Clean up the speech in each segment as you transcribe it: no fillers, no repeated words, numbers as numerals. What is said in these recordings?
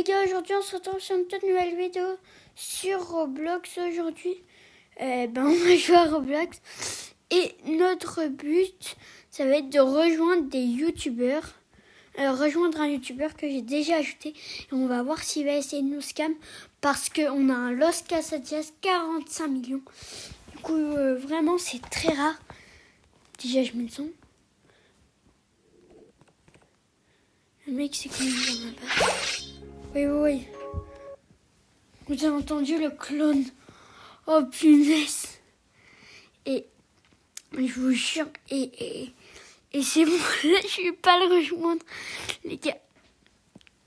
gars, aujourd'hui on se retrouve sur une toute nouvelle vidéo sur Roblox. Aujourd'hui, on va jouer à Roblox et notre but, ça va être de rejoindre des youtubeurs. Rejoindre un youtubeur que j'ai déjà ajouté et on va voir s'il va essayer de nous scam parce qu'on a un Los Casadias 45 millions. Du coup, vraiment, c'est très rare. Déjà, je mets le son. Le mec, c'est comme dans ma base. Oui. Vous avez entendu le clone. Oh, punaise. Et je vous jure, et c'est bon, là, je vais pas le rejoindre. Les gars,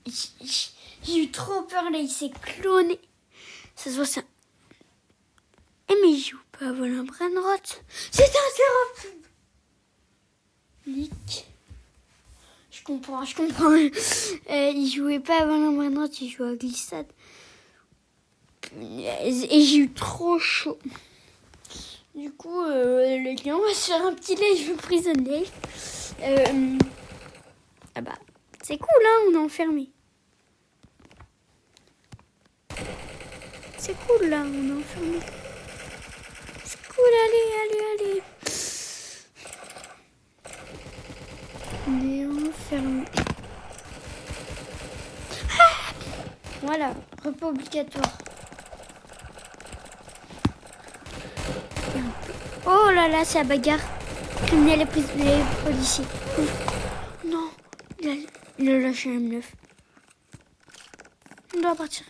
j'ai eu trop peur, là, il s'est cloné. Ça se voit, ça. Eh, mais il joue pas à voler un brainrot. C'est un sérum. Leak. Je comprends. Il jouait pas à voler un brainrot, il jouait à glissade. Et j'ai eu trop chaud. Du coup, les gars, on va se faire un petit live prison live. Ah bah, c'est cool, hein, on est enfermé. C'est cool, là, on est enfermé. C'est cool, allez. On est enfermé. Ah, voilà, repas obligatoire. Oh là là, c'est la bagarre. Criminel et policiers. Non, il a lâché un M9. On doit partir.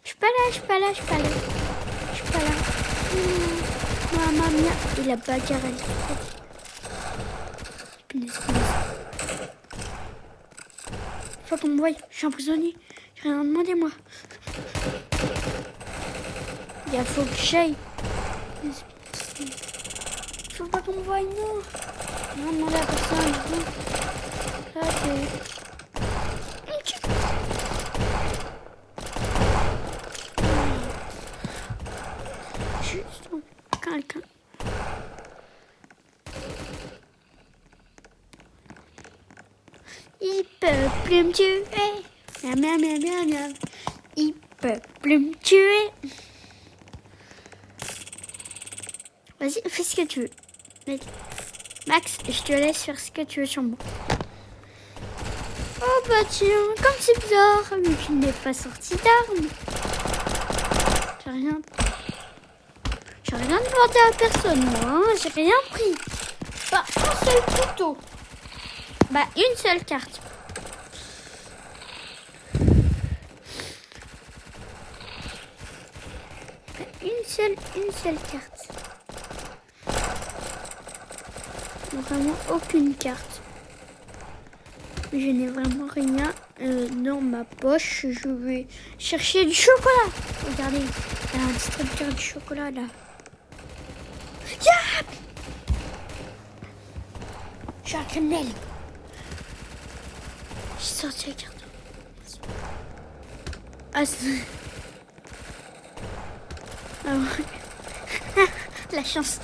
Je suis pas là. Maman mia. Et la bagarre, elle est trop. Punaise. Faut qu'on me voie. Je suis un prisonnier. J'ai rien demandé, moi. Il faut que j'aille. Faut pas qu'on me voie, non. Non, demandez à personne. Là, c'est... Juste quelqu'un. Il peut plus me tuer. Miam. Il peut plus me tuer. Vas-y, fais ce que tu veux. Max, je te laisse faire ce que tu veux sur moi. Oh bah tiens, comme c'est bizarre, mais tu n'es pas sorti d'armes. J'ai rien demandé à personne, moi, hein. J'ai rien pris. Pas un seul couteau. Bah, une seule carte. Une seule carte. Vraiment aucune carte. Je n'ai vraiment rien dans ma poche. Je vais chercher du chocolat. Regardez, il y a un distributeur de chocolat là. Yeah, je suis un criminel. J'ai sorti la carte. Ah, la chance.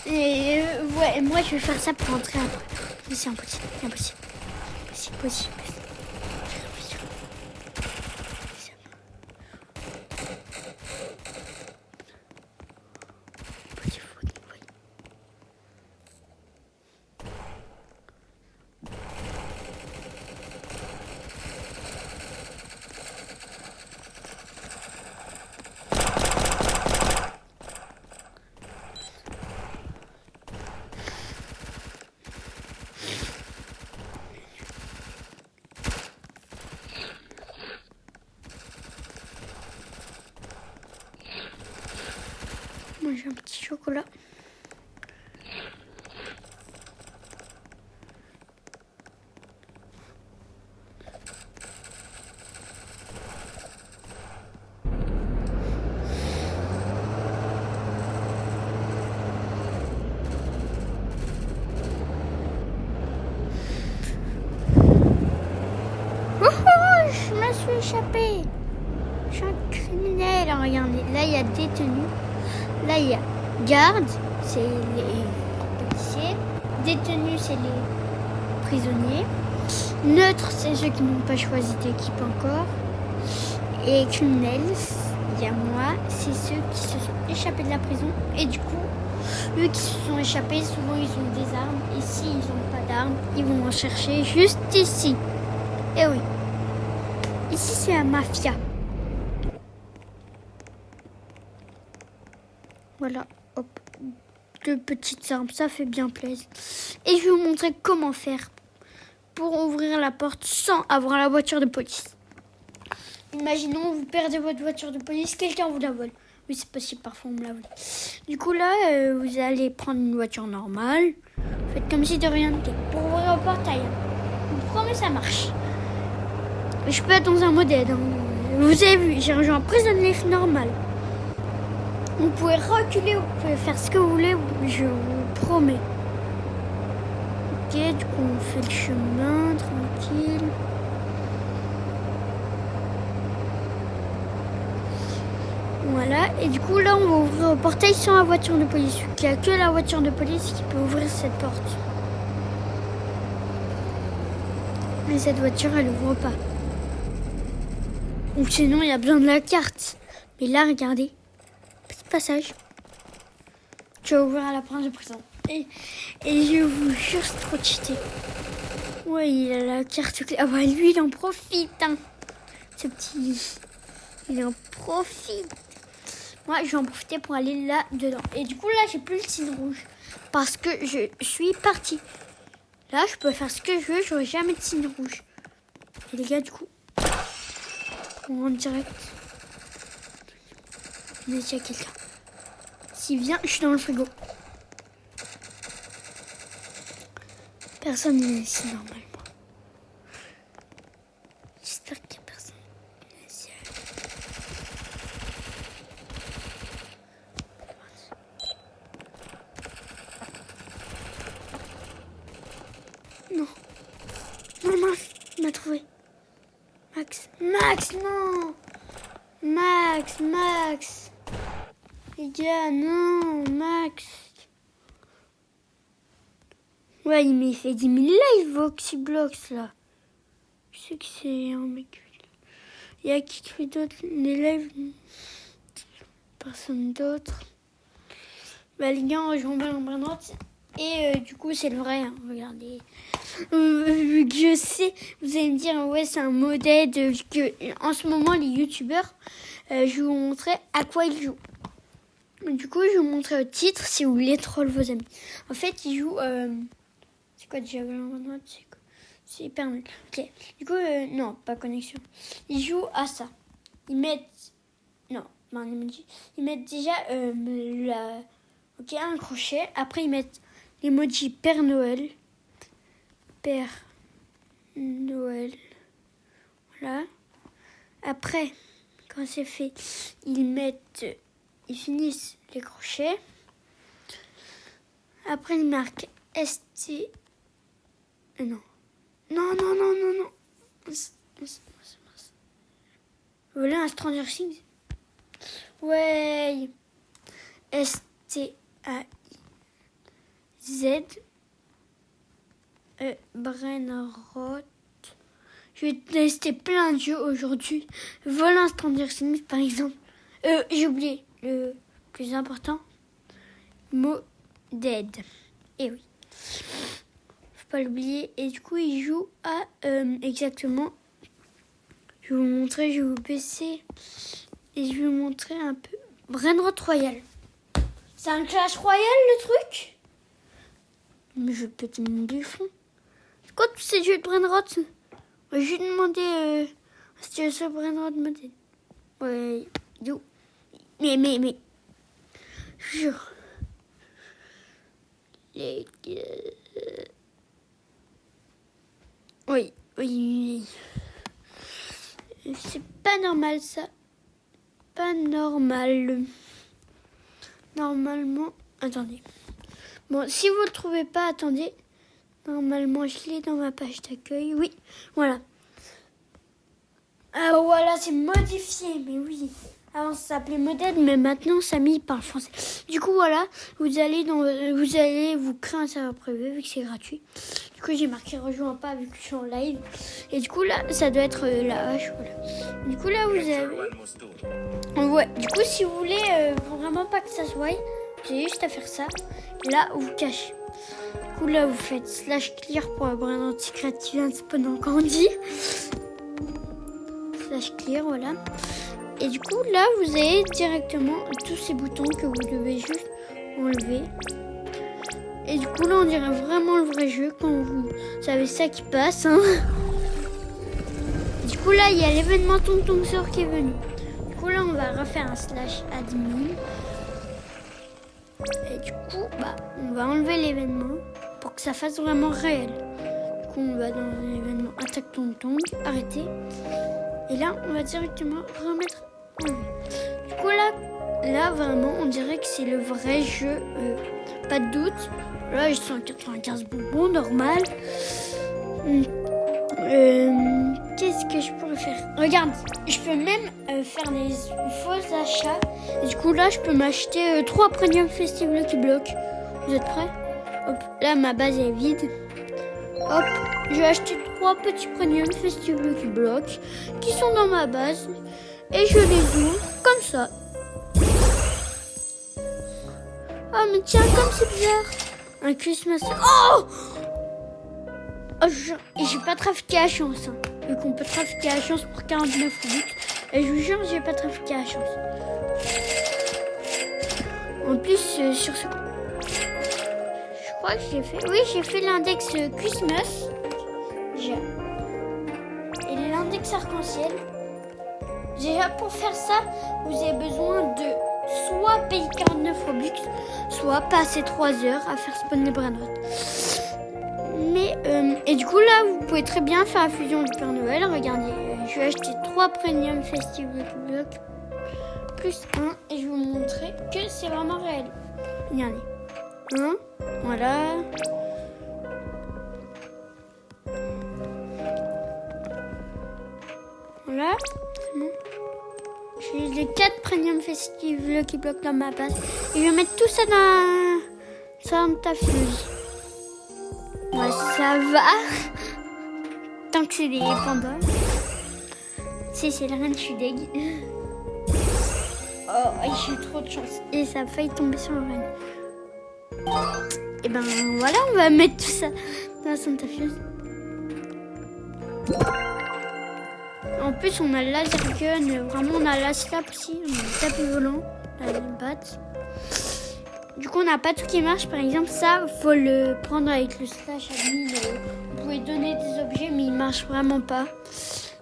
Et ouais, moi je vais faire ça pour rentrer après. Mais c'est impossible. C'est possible. Moi j'ai un petit chocolat. Je me suis échappée. Je suis un criminel. Alors, regardez, là il y a détenu. Là il y a garde, c'est les policiers. Détenus, c'est les prisonniers. Neutre, c'est ceux qui n'ont pas choisi d'équipe encore. Et criminels, il y a moi, c'est ceux qui se sont échappés de la prison. Et du coup, eux qui se sont échappés, souvent ils ont des armes. Et s'ils n'ont pas d'armes, ils vont en chercher juste ici. Et oui, ici c'est la mafia. Voilà, hop, 2 petites armes, ça fait bien plaisir. Et je vais vous montrer comment faire pour ouvrir la porte sans avoir la voiture de police. Imaginons, vous perdez votre voiture de police, quelqu'un vous la vole. Oui, c'est possible, parfois on me la vole. Du coup, là, vous allez prendre une voiture normale. Faites comme si de rien n'était. Pour ouvrir le portail, je vous promets, ça marche. Je peux être dans un mode aide. Vous avez vu, j'ai rejoint Prison Life normal. Vous pouvez reculer, vous pouvez faire ce que vous voulez, je vous promets. Ok, du coup, on fait le chemin, tranquille. Voilà, et du coup là on va ouvrir le portail sans la voiture de police. Il n'y a que la voiture de police qui peut ouvrir cette porte. Mais cette voiture elle ouvre pas. Ou sinon il y a besoin de la carte. Mais là regardez, petit passage. Tu vas ouvrir à la porte de prison. Et je vous jure c'est trop cheaté. Ouais il a la carte clé. Ah bah lui il en profite hein. Ce petit, il en profite. Moi, je vais en profiter pour aller là-dedans. Et du coup, là, j'ai plus le signe rouge. Parce que je suis partie. Là, je peux faire ce que je veux. J'aurai jamais de signe rouge. Et les gars, du coup, on rentre direct. Mais il y a quelqu'un. S'il vient, je suis dans le frigo. Personne n'est ici, normalement. J'espère qu'il n'y a personne. Non. Non, Max, il m'a trouvé. Max, non. Max. Les gars, non, Max. Ouais, il m'a fait 10 000 lives, Oxyblox, là. Je sais que c'est un mec. Il y a qui fait d'autres des lives? Personne d'autre. Bah, les gars, on rejoint Brandrot. Et du coup, c'est le vrai, hein, regardez. Vu que je sais, vous allez me dire, ouais, c'est un modèle que en ce moment, les youtubeurs, je vais vous montrer à quoi ils jouent. Du coup, je vais vous montrer le titre si vous voulez troll vos amis. En fait, ils jouent... c'est quoi déjà Brandrot? C'est hyper nul. Ok. Du coup, non, pas connexion. Ils jouent à ça. Ils mettent... Non, ils mettent déjà un crochet. Après, ils mettent l'emoji Père Noël. Père Noël. Voilà. Après, quand c'est fait, ils finissent les crochets. Après, ils marquent ST... Non. Voilà un Stranger Things. Ouais. STAIZ. Brainrot. Je vais tester plein de jeux aujourd'hui. Voilà un Stranger Things par exemple. J'ai oublié le plus important. Dead. Et oui. Faut pas l'oublier. Et du coup, il joue à exactement. Je vais vous montrer, je vais vous baisser. Et je vais vous montrer un peu. Brainrot Royal. C'est un Clash Royale le truc? Mais je vais péter mon buffon. C'est quoi tous ces jeux de Brainrot? Je vais demander si tu veux ce Brainrot modèle. Ouais, yo. Mais. Je jure. Les gars. Oui. C'est pas normal ça. Pas normal. Normalement. Attendez. Bon, si vous le trouvez pas, attendez. Normalement, je l'ai dans ma page d'accueil. Oui, voilà. Ah voilà, c'est modifié. Mais oui. Avant, ça s'appelait Modèle, mais maintenant, Samy parle français. Du coup, voilà, vous allez vous créer un serveur privé, vu que c'est gratuit. Du coup, j'ai marqué rejoins pas, vu que je suis en live. Et du coup, là, ça doit être la hache, voilà. Du coup, là, vous avez... Ouais, du coup, si vous voulez vraiment pas que ça se voie, vous avez juste à faire ça. Et là, vous cachez. Du coup, là, vous faites /clear pour avoir un anti-secret qui vient de spawn Candy. /clear, voilà. Et du coup, là, vous avez directement tous ces boutons que vous devez juste enlever. Et du coup, là, on dirait vraiment le vrai jeu quand vous savez ça qui passe. Hein. Du coup, là, il y a l'événement Tonton Sort qui est venu. Du coup, là, on va refaire un /admin. Et du coup, on va enlever l'événement pour que ça fasse vraiment réel. Du coup, on va dans l'événement attaque Tonton, arrêter. Et là, on va directement remettre enlever. Du coup, là, vraiment, on dirait que c'est le vrai jeu. Pas de doute. Là, j'ai 195 bonbons, normal. Qu'est-ce que je pourrais faire? Regarde, je peux même faire des faux achats. Et du coup, là, je peux m'acheter 3 premium festive Lucky Block. Vous êtes prêts? Hop, là, ma base est vide. Hop, je vais acheter 3 petits premium festive Lucky Block qui sont dans ma base. Et je les ouvre comme ça. Oh, mais tiens, comme c'est bizarre. Un Christmas. Oh, j'ai pas trafiqué à la chance. Hein. Vu qu'on peut trafiquer à la chance pour 49 Robux. Et je vous jure, j'ai pas trafiqué à la chance. En plus, sur ce... Je crois que j'ai fait... Oui, j'ai fait l'index Christmas. Déjà. Et l'index arc-en-ciel. Déjà, pour faire ça, vous avez besoin de soit payer 49 Robux, soit passer 3 heures à faire spawn les brainrots. Mais, et du coup, là, vous pouvez très bien faire la fusion du Père Noël. Regardez, je vais acheter 3 premium festive Lucky Block plus 1 et je vais vous montrer que c'est vraiment réel. Regardez. 1, voilà. Voilà, c'est bon. J'ai les 4 premium festive Lucky Block dans ma base. Et je vais mettre tout ça dans Santa Fuse. Ouais, ça va. Tant que c'est des pandas. Si c'est la reine, je suis deg. Oh, j'ai eu trop de chance. Et ça a failli tomber sur la reine. Et ben voilà, on va mettre tout ça dans la Santa Fuse. En plus, on a le laser gun. Vraiment, on a la slap aussi. On a le tapis volant. La batte. Du coup, on n'a pas tout qui marche. Par exemple, ça, faut le prendre avec le /admin. Vous pouvez donner des objets, mais il marche vraiment pas.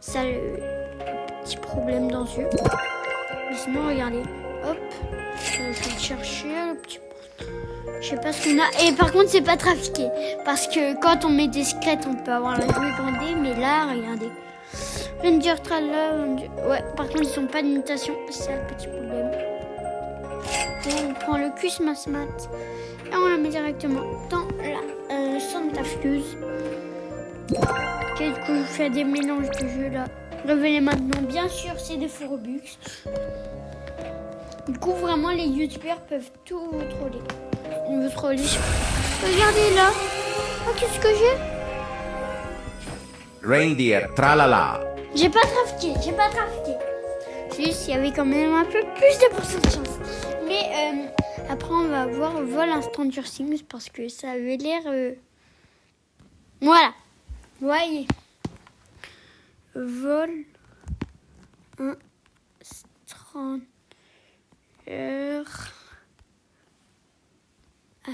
Ça, le petit problème dans ce jeu. Mais sinon, regardez. Hop. Je vais le chercher, le petit... Je sais pas ce qu'on a. Et par contre, c'est pas trafiqué. Parce que quand on met des secrets, on peut avoir la jouée grandée. Mais là, regardez. Ranger Tralla. Ouais, par contre, ils n'ont pas de mutation. C'est ça le petit problème. On prend le Christmas Mat et on le met directement dans la Santa Fuse. Ok, du coup, je fais des mélanges de jeux là. Revenez maintenant, bien sûr, c'est des faux Robux. Du coup, vraiment, les youtubeurs peuvent tout vous troller. On veut troller. Regardez là. Oh, qu'est-ce que j'ai? Reindeer, tralala. J'ai pas trafiqué. Juste, il y avait quand même un peu plus de pourcent de chance. Mais après, on va voir vol instant Things parce que ça avait l'air... Voilà. Voyez. Vol instant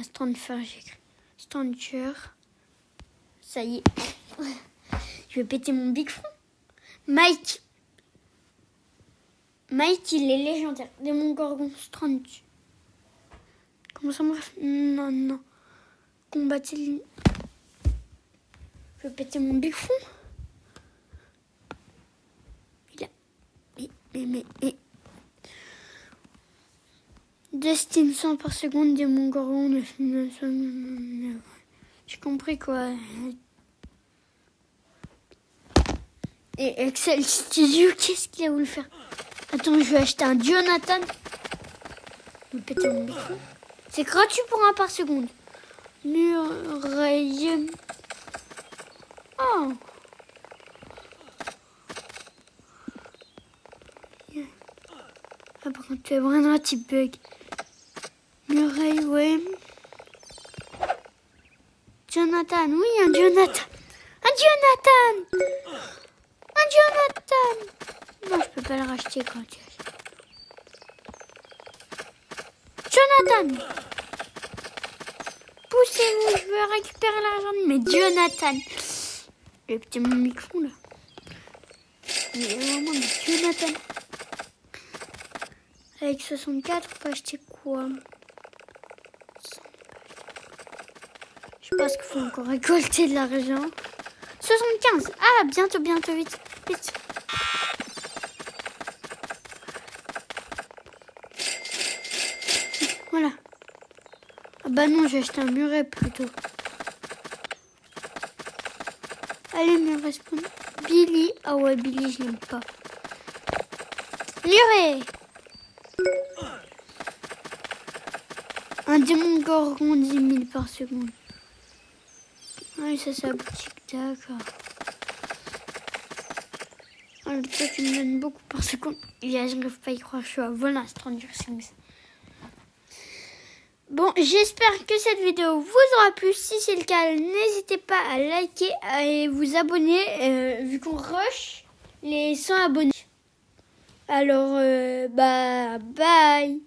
Stranger, j'ai écrit. Stranger. Ça y est. Je vais péter mon big front. Mike, il est légendaire. Démon Gorgon Strange. Comment ça marche? Non. Combattez les... Je vais péter mon big front. Il a... Mais... Destin 100 par seconde, Démon Gorgon. J'ai compris quoi. Et Excel Studio, qu'est-ce qu'il a voulu faire? Attends, je vais acheter un Jonathan. Je vais péter mon micro. C'est gratuit pour 1 par seconde. Muraille. Oh. Ah, par contre, tu es vraiment un petit bug. Muraille, ouais. Jonathan, oui, un Jonathan. Un Jonathan. Un Jonathan. Non, je peux pas le racheter quand tu achètes. Jonathan. Poussez-vous, je veux récupérer l'argent de mes Jonathan. Le petit mon micro là. Il est vraiment des Jonathan. Avec 64, on peut acheter quoi? Je pense qu'il faut encore récolter de l'argent. 75. Ah, bientôt, vite. Vite. Voilà. Ah bah non, j'ai acheté un muret plutôt. Allez, muret spawn. Billy. Ah ouais, Billy, je l'aime pas. Muret. Un démon gorgon 10 000 par seconde. Ah, ça c'est la boutique, d'accord. Ah, le truc qui me donne beaucoup par seconde. Je n'arrive pas à y croire, je suis à volant à Stranger Things. Bon, j'espère que cette vidéo vous aura plu. Si c'est le cas, n'hésitez pas à liker et vous abonner vu qu'on rush les 100 abonnés. Alors, bye.